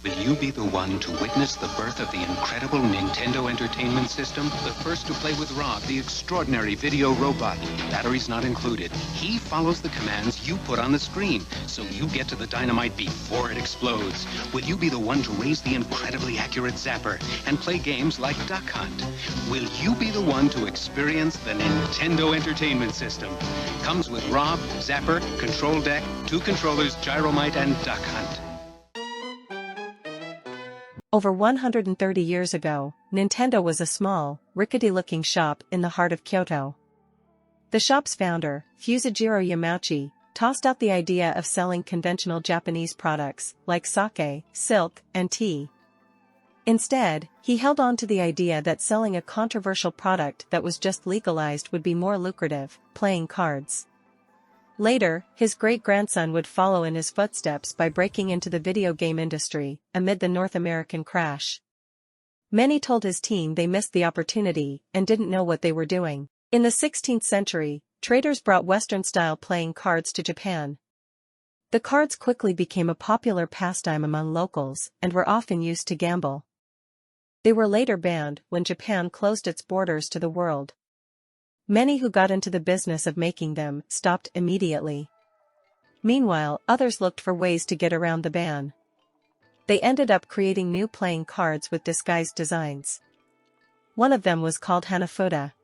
Will you be the one to witness the birth of the incredible Nintendo Entertainment System? The first to play with Rob, the extraordinary video robot. Batteries not included. He follows the commands you put on the screen, so you get to the dynamite before it explodes. Will you be the one to raise the incredibly accurate zapper and play games like Duck Hunt? Will you be the one to experience the Nintendo Entertainment System? Comes with Rob, zapper, control deck, 2 controllers, gyromite, and Duck Hunt. Over 130 years ago, Nintendo was a small, rickety-looking shop in the heart of Kyoto. The shop's founder, Fusajiro Yamauchi, tossed out the idea of selling conventional Japanese products like sake, silk, and tea. Instead, he held on to the idea that selling a controversial product that was just legalized would be more lucrative, playing cards. Later, his great-grandson would follow in his footsteps by breaking into the video game industry amid the North American crash. Many told his team they missed the opportunity and didn't know what they were doing. In the 16th century, traders brought Western-style playing cards to Japan. The cards quickly became a popular pastime among locals and were often used to gamble. They were later banned when Japan closed its borders to the world. Many who got into the business of making them stopped immediately. Meanwhile, others looked for ways to get around the ban. They ended up creating new playing cards with disguised designs. One of them was called Hanafuda.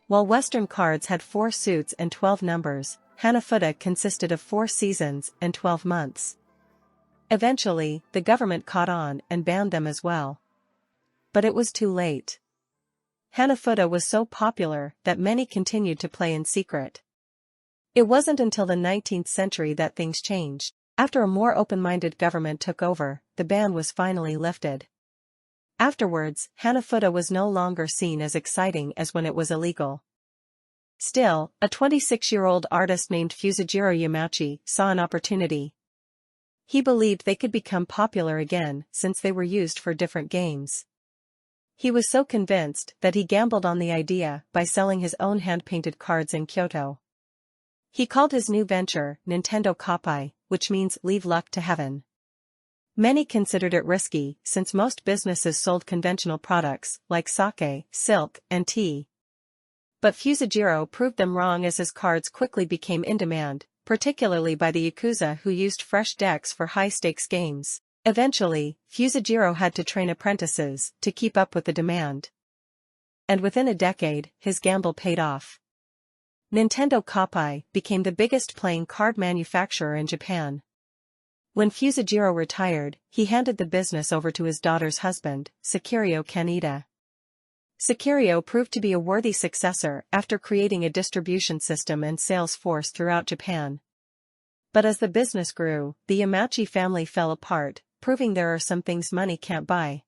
While Western cards had 4 suits and 12 numbers, Hanafuda consisted of 4 seasons and 12 months. Eventually, the government caught on and banned them as well. But it was too late. Hanafuda was so popular that many continued to play in secret. It wasn't until the 19th century that things changed. After a more open-minded government took over, the ban was finally lifted. Afterwards, Hanafuda was no longer seen as exciting as when it was illegal. Still, a 26-year-old artist named Fusajiro Yamauchi saw an opportunity. He believed they could become popular again since they were used for different games. He was so convinced that he gambled on the idea by selling his own hand-painted cards in Kyoto. He called his new venture Nintendo Koppai, which means leave luck to heaven. Many considered it risky since most businesses sold conventional products like sake, silk, and tea. But Fusajiro proved them wrong as his cards quickly became in demand, particularly by the Yakuza who used fresh decks for high-stakes games. Eventually, Fusajiro had to train apprentices to keep up with the demand. And within a decade, his gamble paid off. Nintendo Koppai became the biggest playing card manufacturer in Japan. When Fusajiro retired, he handed the business over to his daughter's husband, Sakirio Kaneda. Sakirio proved to be a worthy successor after creating a distribution system and sales force throughout Japan. But as the business grew, the Yamauchi family fell apart, proving there are some things money can't buy.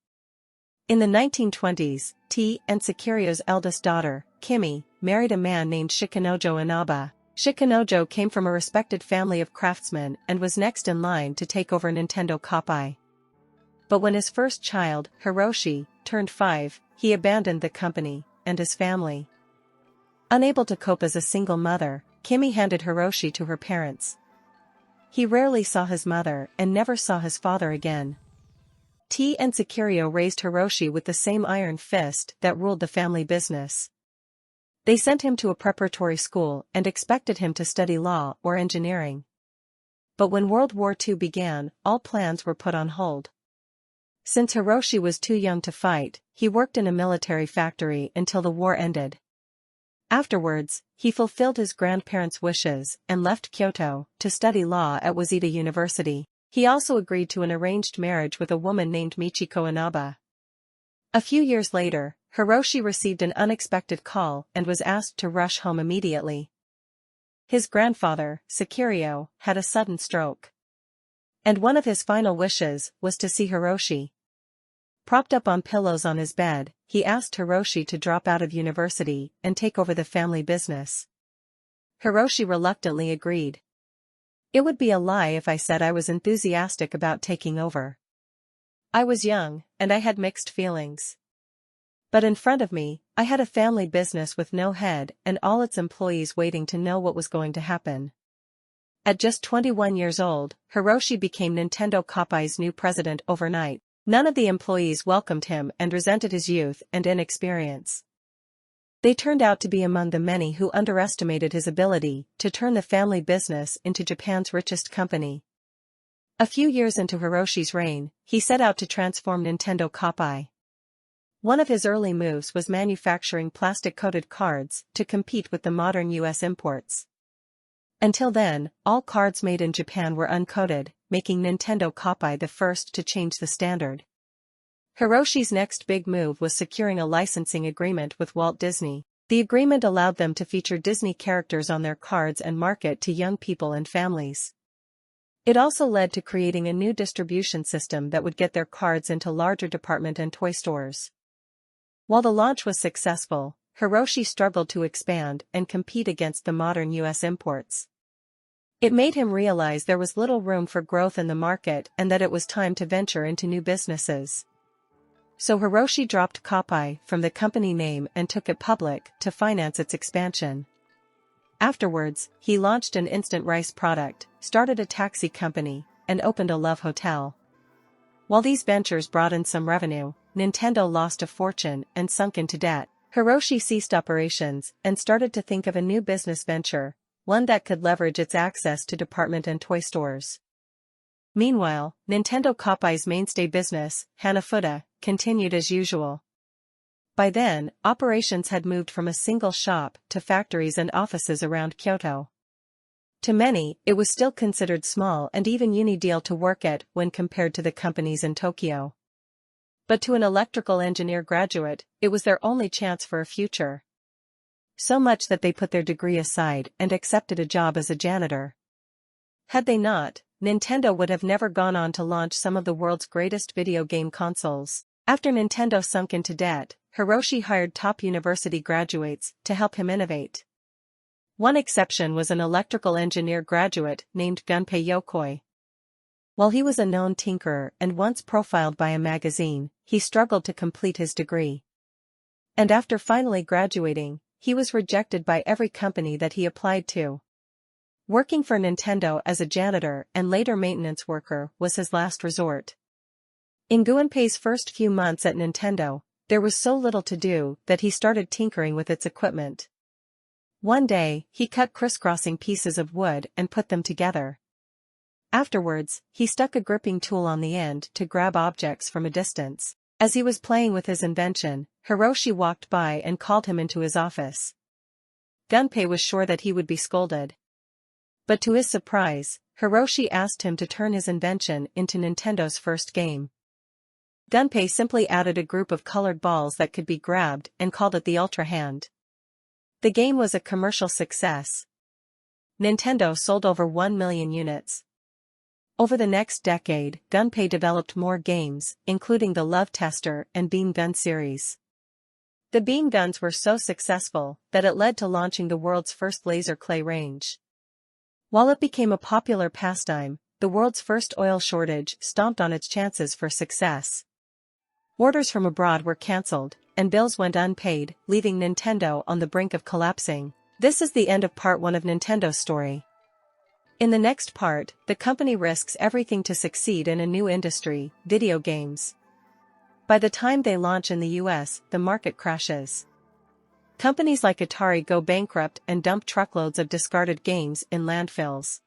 In the 1920s, T and Sakirio's eldest daughter, Kimi, married a man named Shikanojo Inaba. Shikanojo came from a respected family of craftsmen and was next in line to take over Nintendo Koppai. But when his first child, Hiroshi, turned 5, he abandoned the company and his family. Unable to cope as a single mother, Kimi handed Hiroshi to her parents. He rarely saw his mother and never saw his father again. T and Sakirio raised Hiroshi with the same iron fist that ruled the family business. They sent him to a preparatory school and expected him to study law or engineering. But when World War II began, all plans were put on hold. Since Hiroshi was too young to fight, he worked in a military factory until the war ended. Afterwards, he fulfilled his grandparents' wishes and left Kyoto to study law at Waseda University. He also agreed to an arranged marriage with a woman named Michiko Inaba. A few years later, Hiroshi received an unexpected call and was asked to rush home immediately. His grandfather, Sakirio, had a sudden stroke. And one of his final wishes was to see Hiroshi. Propped up on pillows on his bed, he asked Hiroshi to drop out of university and take over the family business. Hiroshi reluctantly agreed. It would be a lie if I said I was enthusiastic about taking over. I was young, and I had mixed feelings. But in front of me, I had a family business with no head and all its employees waiting to know what was going to happen. At just 21 years old, Hiroshi became Nintendo Koppai's new president overnight. None of the employees welcomed him and resented his youth and inexperience. They turned out to be among the many who underestimated his ability to turn the family business into Japan's richest company. A few years into Hiroshi's reign, he set out to transform Nintendo Koppai. One of his early moves was manufacturing plastic-coated cards to compete with the modern US imports. Until then, all cards made in Japan were uncoated, making Nintendo Koppai the first to change the standard. Hiroshi's next big move was securing a licensing agreement with Walt Disney. The agreement allowed them to feature Disney characters on their cards and market to young people and families. It also led to creating a new distribution system that would get their cards into larger department and toy stores. While the launch was successful, Hiroshi struggled to expand and compete against the modern US imports. It made him realize there was little room for growth in the market and that it was time to venture into new businesses. So Hiroshi dropped Koppai from the company name and took it public to finance its expansion. Afterwards, he launched an instant rice product, started a taxi company, and opened a love hotel. While these ventures brought in some revenue, Nintendo lost a fortune and sunk into debt. Hiroshi ceased operations and started to think of a new business venture, one that could leverage its access to department and toy stores. Meanwhile, Nintendo Koppai's mainstay business, Hanafuda, continued as usual. By then, operations had moved from a single shop to factories and offices around Kyoto. To many, it was still considered small and even unideal to work at when compared to the companies in Tokyo. But to an electrical engineer graduate, it was their only chance for a future. So much that they put their degree aside and accepted a job as a janitor. Had they not, Nintendo would have never gone on to launch some of the world's greatest video game consoles. After Nintendo sunk into debt, Hiroshi hired top university graduates to help him innovate. One exception was an electrical engineer graduate named Gunpei Yokoi. While he was a known tinkerer and once profiled by a magazine, he struggled to complete his degree. And after finally graduating, he was rejected by every company that he applied to. Working for Nintendo as a janitor and later maintenance worker was his last resort. In Gunpei's first few months at Nintendo, there was so little to do that he started tinkering with its equipment. One day, he cut crisscrossing pieces of wood and put them together. Afterwards, he stuck a gripping tool on the end to grab objects from a distance. As he was playing with his invention, Hiroshi walked by and called him into his office. Gunpei was sure that he would be scolded. But to his surprise, Hiroshi asked him to turn his invention into Nintendo's first game. Gunpei simply added a group of colored balls that could be grabbed and called it the Ultra Hand. The game was a commercial success. Nintendo sold over 1 million units. Over the next decade, Gunpei developed more games, including the Love Tester and Beam Gun series. The beam guns were so successful that it led to launching the world's first laser clay range. While it became a popular pastime, the world's first oil shortage stomped on its chances for success. Orders from abroad were cancelled, and bills went unpaid, leaving Nintendo on the brink of collapsing. This is the end of part 1 of Nintendo's story. In the next part, the company risks everything to succeed in a new industry, video games. By the time they launch in the US, the market crashes. Companies like Atari go bankrupt and dump truckloads of discarded games in landfills.